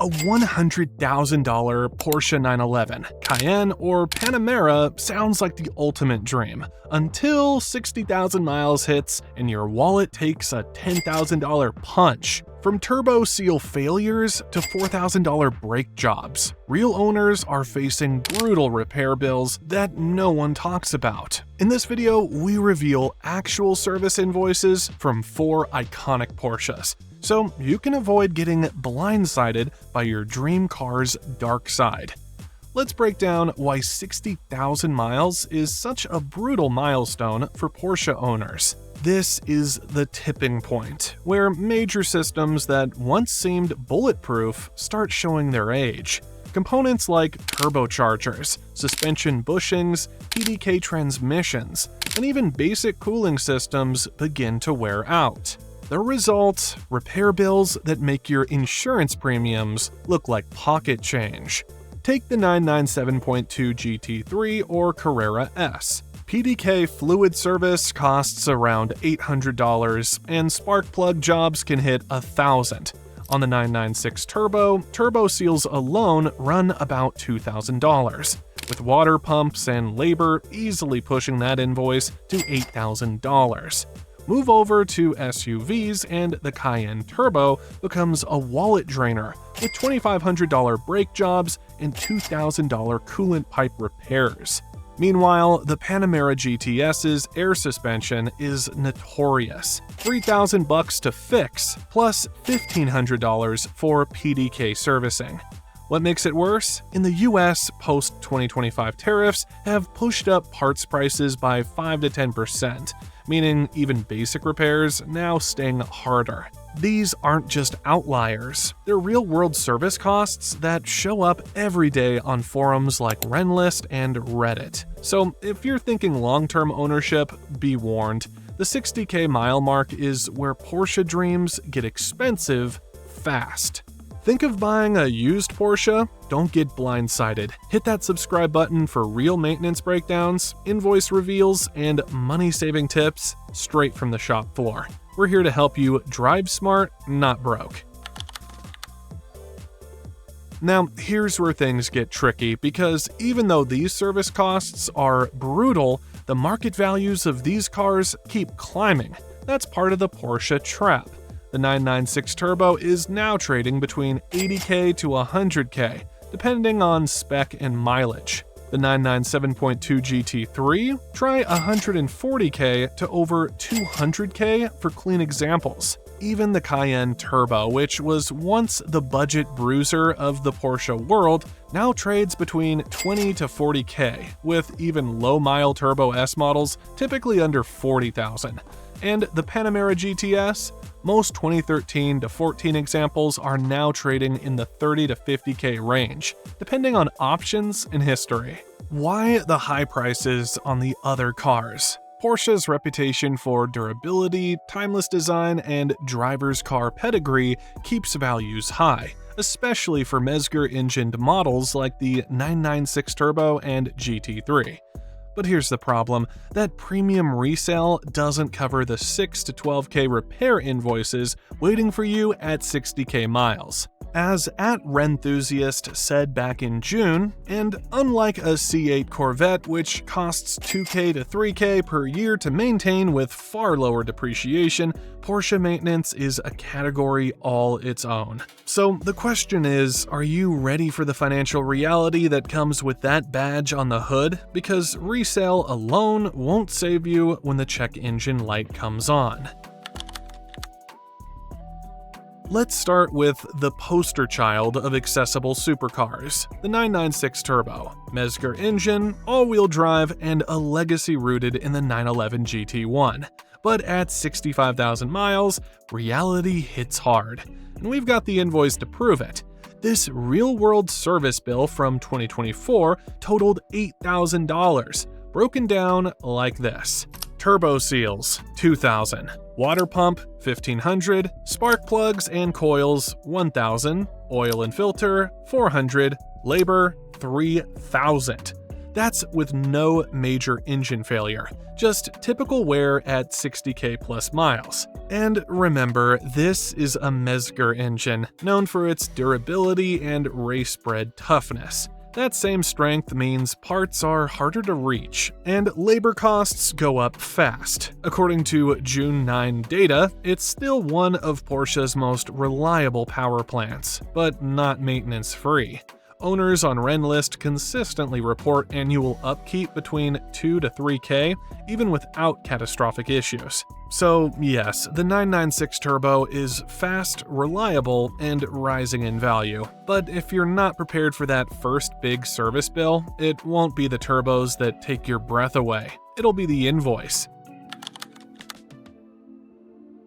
A $100,000 Porsche 911, Cayenne, or Panamera sounds like the ultimate dream, until 60,000 miles hits and your wallet takes a $10,000 punch. From turbo seal failures to $4,000 brake jobs, real owners are facing brutal repair bills that no one talks about. In this video, we reveal actual service invoices from 4 iconic Porsches, so you can avoid getting blindsided by your dream car's dark side. Let's break down why 60,000 miles is such a brutal milestone for Porsche owners. This is the tipping point, where major systems that once seemed bulletproof start showing their age. Components like turbochargers, suspension bushings, PDK transmissions, and even basic cooling systems begin to wear out. The result? Repair bills that make your insurance premiums look like pocket change. Take the 997.2 GT3 or Carrera S. PDK fluid service costs around $800, and spark plug jobs can hit $1,000. On the 996 Turbo, turbo seals alone run about $2,000, with water pumps and labor easily pushing that invoice to $8,000. Move over to SUVs and the Cayenne Turbo becomes a wallet drainer with $2,500 brake jobs and $2,000 coolant pipe repairs. Meanwhile, the Panamera GTS's air suspension is notorious. $3,000 to fix, plus $1,500 for PDK servicing. What makes it worse? In the US, post-2025 tariffs have pushed up parts prices by 5 to 10%, meaning even basic repairs now sting harder. These aren't just outliers, they're real-world service costs that show up every day on forums like Renlist and Reddit. So if you're thinking long-term ownership, be warned. The 60K mile mark is where Porsche dreams get expensive fast. Think of buying a used Porsche? Don't get blindsided. Hit that subscribe button for real maintenance breakdowns, invoice reveals, and money-saving tips straight from the shop floor. We're here to help you drive smart, not broke. Now, here's where things get tricky, because even though these service costs are brutal, the market values of these cars keep climbing. That's part of the Porsche Trap. The 996 Turbo is now trading between $80K to $100K, depending on spec and mileage. The 997.2 GT3, try $140K to over $200K for clean examples. Even the Cayenne Turbo, which was once the budget bruiser of the Porsche world, now trades between $20 to $40K, with even low-mile Turbo S models typically under $40,000. And the Panamera GTS? Most 2013 to 14 examples are now trading in the $30 to $50K range, depending on options and history. Why the high prices on the other cars? Porsche's reputation for durability, timeless design, and driver's car pedigree keeps values high, especially for Mezger-engined models like the 996 Turbo and GT3. But here's the problem, that premium resale doesn't cover the 6 to 12K repair invoices waiting for you at 60K miles. As @Renthusiast said back in June, and unlike a C8 Corvette which costs 2K to 3K per year to maintain with far lower depreciation, Porsche maintenance is a category all its own. So the question is, are you ready for the financial reality that comes with that badge on the hood? Because resale alone won't save you when the check engine light comes on. Let's start with the poster child of accessible supercars, the 996 Turbo. Mezger engine, all-wheel drive, and a legacy rooted in the 911 GT1. But at 65,000 miles, reality hits hard. And we've got the invoice to prove it. This real-world service bill from 2024 totaled $8,000, broken down like this. Turbo seals, $2,000. Water pump, $1,500. Spark plugs and coils, $1,000. Oil and filter, $400. Labor, $3,000. That's with no major engine failure, just typical wear at 60k plus miles. And remember, this is a Mezger engine, known for its durability and race-bred toughness. That same strength means parts are harder to reach, and labor costs go up fast. According to June 9 data, it's still one of Porsche's most reliable power plants, but not maintenance-free. Owners on Rennlist consistently report annual upkeep between 2 to 3k, even without catastrophic issues. So yes, the 996 Turbo is fast, reliable, and rising in value. But if you're not prepared for that first big service bill, it won't be the turbos that take your breath away. It'll be the invoice.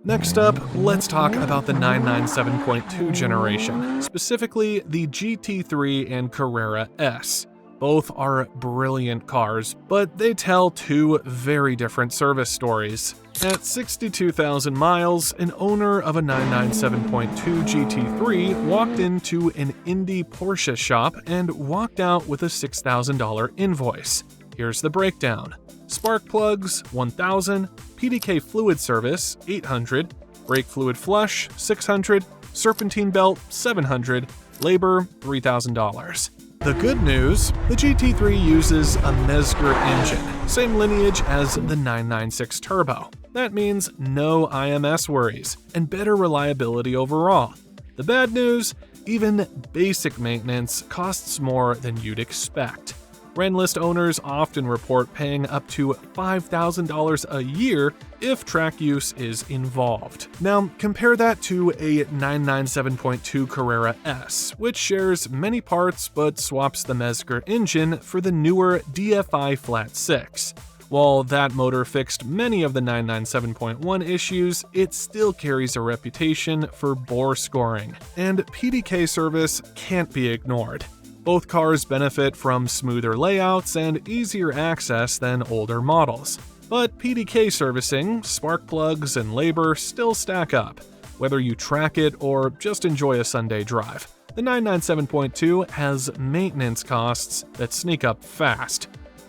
Next up, let's talk about the 997.2 generation, specifically the GT3 and Carrera S. Both are brilliant cars, but they tell two very different service stories. At 62,000 miles, an owner of a 997.2 GT3 walked into an Indy Porsche shop and walked out with a $6,000 invoice. Here's the breakdown. Spark plugs, $1,000, PDK fluid service, $800, brake fluid flush, $600, serpentine belt, $700, labor, $3,000. The good news, the GT3 uses a Mezger engine, same lineage as the 996 Turbo. That means no IMS worries, and better reliability overall. The bad news, even basic maintenance costs more than you'd expect. Rennlist owners often report paying up to $5,000 a year if track use is involved. Now, compare that to a 997.2 Carrera S, which shares many parts but swaps the Mezger engine for the newer DFI Flat 6. While that motor fixed many of the 997.1 issues, it still carries a reputation for bore scoring, and PDK service can't be ignored. Both cars benefit from smoother layouts and easier access than older models. But PDK servicing, spark plugs, and labor still stack up, whether you track it or just enjoy a Sunday drive. The 997.2 has maintenance costs that sneak up fast.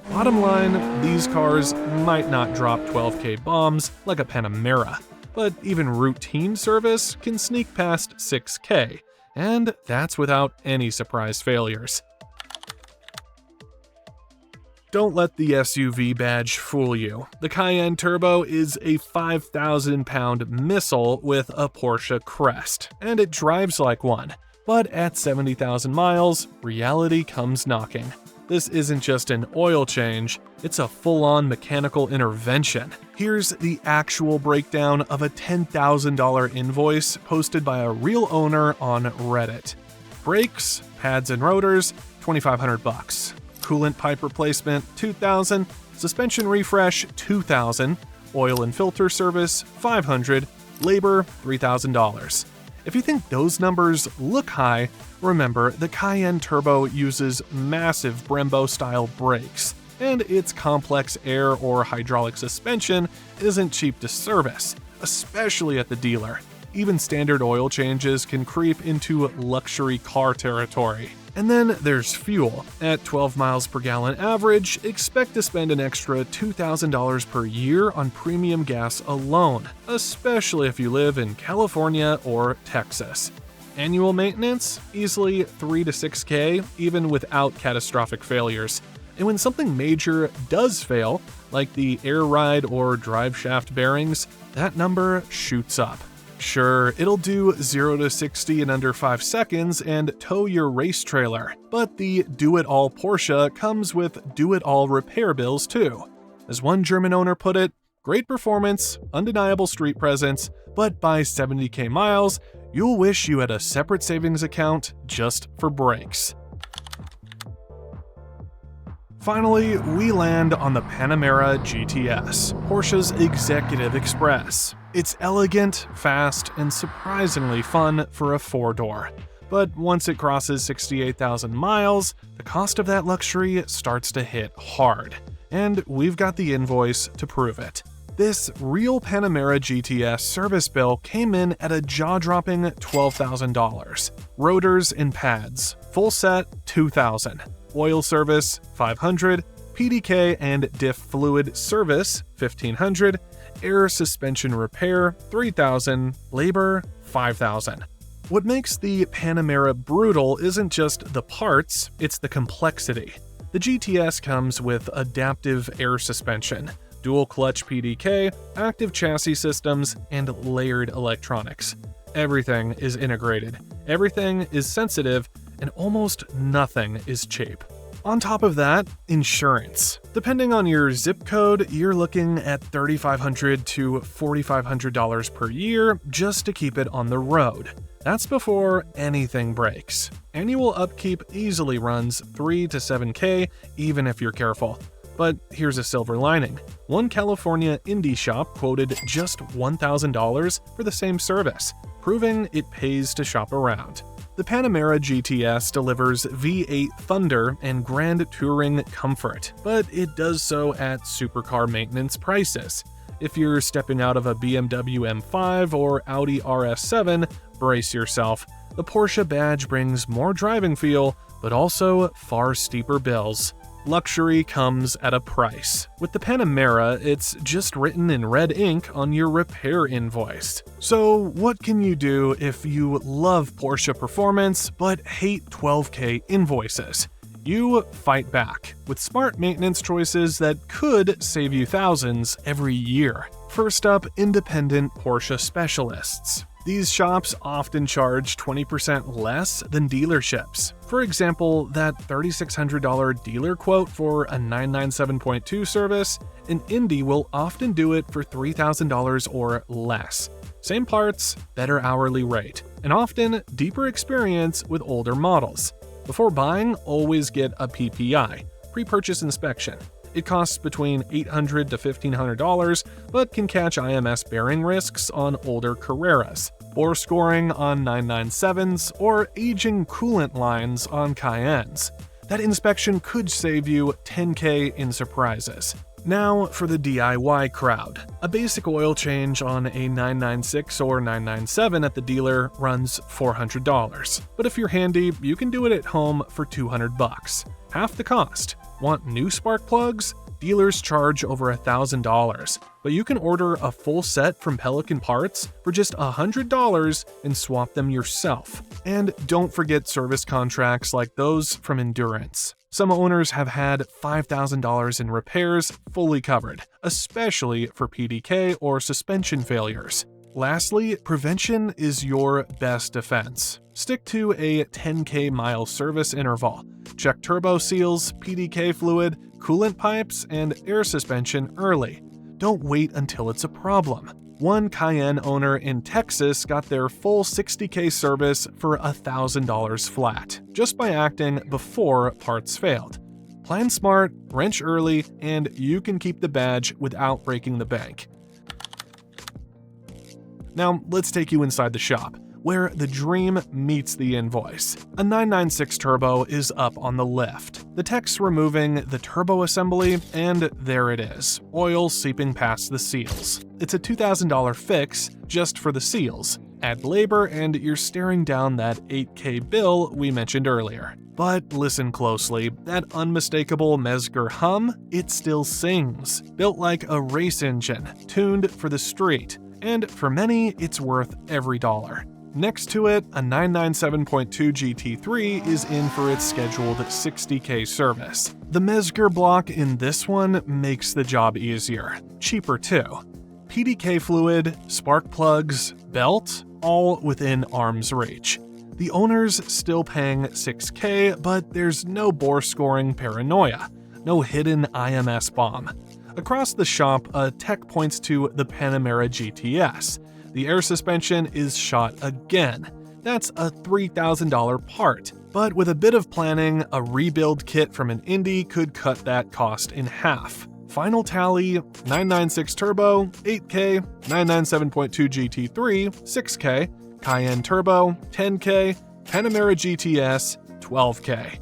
Bottom line, these cars might not drop 12k bombs like a Panamera, but even routine service can sneak past 6k. And that's without any surprise failures. Don't let the SUV badge fool you. The Cayenne Turbo is a 5,000-pound missile with a Porsche crest, and it drives like one. But at 70,000 miles, reality comes knocking. This isn't just an oil change, it's a full-on mechanical intervention. Here's the actual breakdown of a $10,000 invoice posted by a real owner on Reddit. Brakes, pads and rotors, $2,500. Coolant pipe replacement, $2,000. Suspension refresh, $2,000. Oil and filter service, $500. Labor, $3,000. If you think those numbers look high, remember the Cayenne Turbo uses massive Brembo-style brakes, and its complex air or hydraulic suspension isn't cheap to service, especially at the dealer. Even standard oil changes can creep into luxury car territory. And then there's fuel. At 12 miles per gallon average, expect to spend an extra $2,000 per year on premium gas alone, especially if you live in California or Texas. Annual maintenance? Easily 3 to 6k, even without catastrophic failures. And when something major does fail, like the air ride or drive shaft bearings, that number shoots up. Sure, it'll do 0 to 60 in under 5 seconds and tow your race trailer, but the do-it-all Porsche comes with do-it-all repair bills too. As one German owner put it, great performance, undeniable street presence, but by 70k miles, you'll wish you had a separate savings account just for brakes. Finally, we land on the Panamera GTS, Porsche's Executive Express. It's elegant, fast, and surprisingly fun for a four-door. But once it crosses 68,000 miles, the cost of that luxury starts to hit hard. And we've got the invoice to prove it. This real Panamera GTS service bill came in at a jaw-dropping $12,000. Rotors and pads, full set, $2,000. oil service $500, PDK and diff fluid service $1,500, air suspension repair $3,000, labor $5,000. What makes the Panamera brutal isn't just the parts, it's the complexity. The GTS comes with adaptive air suspension, dual clutch PDK, active chassis systems, and layered electronics. Everything is integrated, everything is sensitive, and almost nothing is cheap. On top of that, insurance. Depending on your zip code, you're looking at $3,500 to $4,500 per year just to keep it on the road. That's before anything breaks. Annual upkeep easily runs $3 to $7K even if you're careful. But here's a silver lining. One California indie shop quoted just $1,000 for the same service, proving it pays to shop around. The Panamera GTS delivers V8 thunder and grand touring comfort, but it does so at supercar maintenance prices. If you're stepping out of a BMW M5 or Audi RS7, brace yourself. The Porsche badge brings more driving feel, but also far steeper bills. Luxury comes at a price. With the Panamera, it's just written in red ink on your repair invoice. So what can you do if you love Porsche performance but hate 12K invoices? You fight back with smart maintenance choices that could save you thousands every year. First up, independent Porsche specialists. These shops often charge 20% less than dealerships. For example, that $3,600 dealer quote for a 997.2 service, an Indy will often do it for $3,000 or less. Same parts, better hourly rate, and often deeper experience with older models. Before buying, always get a PPI, pre-purchase inspection. It costs between $800 to $1,500, but can catch IMS bearing risks on older Carreras, bore scoring on 997s, or aging coolant lines on Cayennes. That inspection could save you $10K in surprises. Now for the DIY crowd. A basic oil change on a 996 or 997 at the dealer runs $400. But if you're handy, you can do it at home for $200. Half the cost. Want new spark plugs? Dealers charge over $1,000, but you can order a full set from Pelican Parts for just $100 and swap them yourself. And don't forget service contracts like those from Endurance. Some owners have had $5,000 in repairs fully covered, especially for PDK or suspension failures. Lastly, prevention is your best defense. Stick to a 10K mile service interval. Check turbo seals, PDK fluid, coolant pipes, and air suspension early. Don't wait until it's a problem. One Cayenne owner in Texas got their full 60K service for $1,000 flat, just by acting before parts failed. Plan smart, wrench early, and you can keep the badge without breaking the bank. Now, let's take you inside the shop, where the dream meets the invoice. A 996 Turbo is up on the left. The tech's removing the turbo assembly, and there it is, oil seeping past the seals. It's a $2,000 fix just for the seals. Add labor and you're staring down that $8K bill we mentioned earlier. But listen closely, that unmistakable Mezger hum, it still sings. Built like a race engine, tuned for the street. And for many, it's worth every dollar. Next to it, a 997.2 GT3 is in for its scheduled 60K service. The Mezger block in this one makes the job easier. Cheaper too. PDK fluid, spark plugs, belt, all within arm's reach. The owner's still paying $6K, but there's no bore scoring paranoia. No hidden IMS bomb. Across the shop, a tech points to the Panamera GTS. The air suspension is shot again. That's a $3,000 part. But with a bit of planning, a rebuild kit from an Indy could cut that cost in half. Final tally, 996 Turbo, 8K, 997.2 GT3, 6K, Cayenne Turbo, 10K, Panamera GTS, 12K.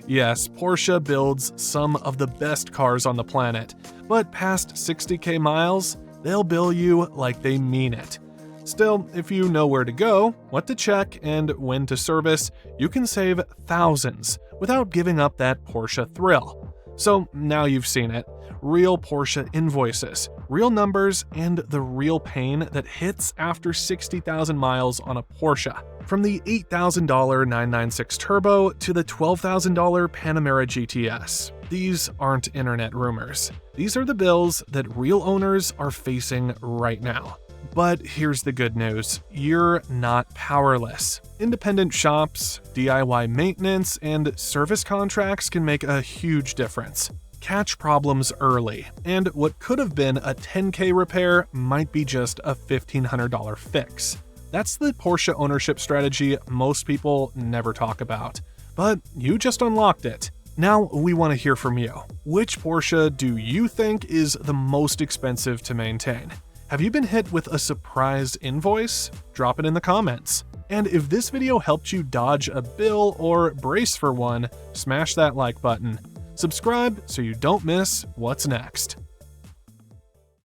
Yes, Porsche builds some of the best cars on the planet, but past 60K miles, they'll bill you like they mean it. Still, if you know where to go, what to check, and when to service, you can save thousands without giving up that Porsche thrill. So now you've seen it. Real Porsche invoices, real numbers, and the real pain that hits after 60,000 miles on a Porsche. From the $8,000 996 Turbo to the $12,000 Panamera GTS. These aren't internet rumors. These are the bills that real owners are facing right now. But here's the good news, you're not powerless. Independent shops, DIY maintenance, and service contracts can make a huge difference. Catch problems early, and what could have been a $10K repair might be just a $1,500 fix. That's the Porsche ownership strategy most people never talk about. But you just unlocked it. Now we want to hear from you. Which Porsche do you think is the most expensive to maintain? Have you been hit with a surprise invoice? Drop it in the comments. And if this video helped you dodge a bill or brace for one, smash that like button. Subscribe so you don't miss what's next.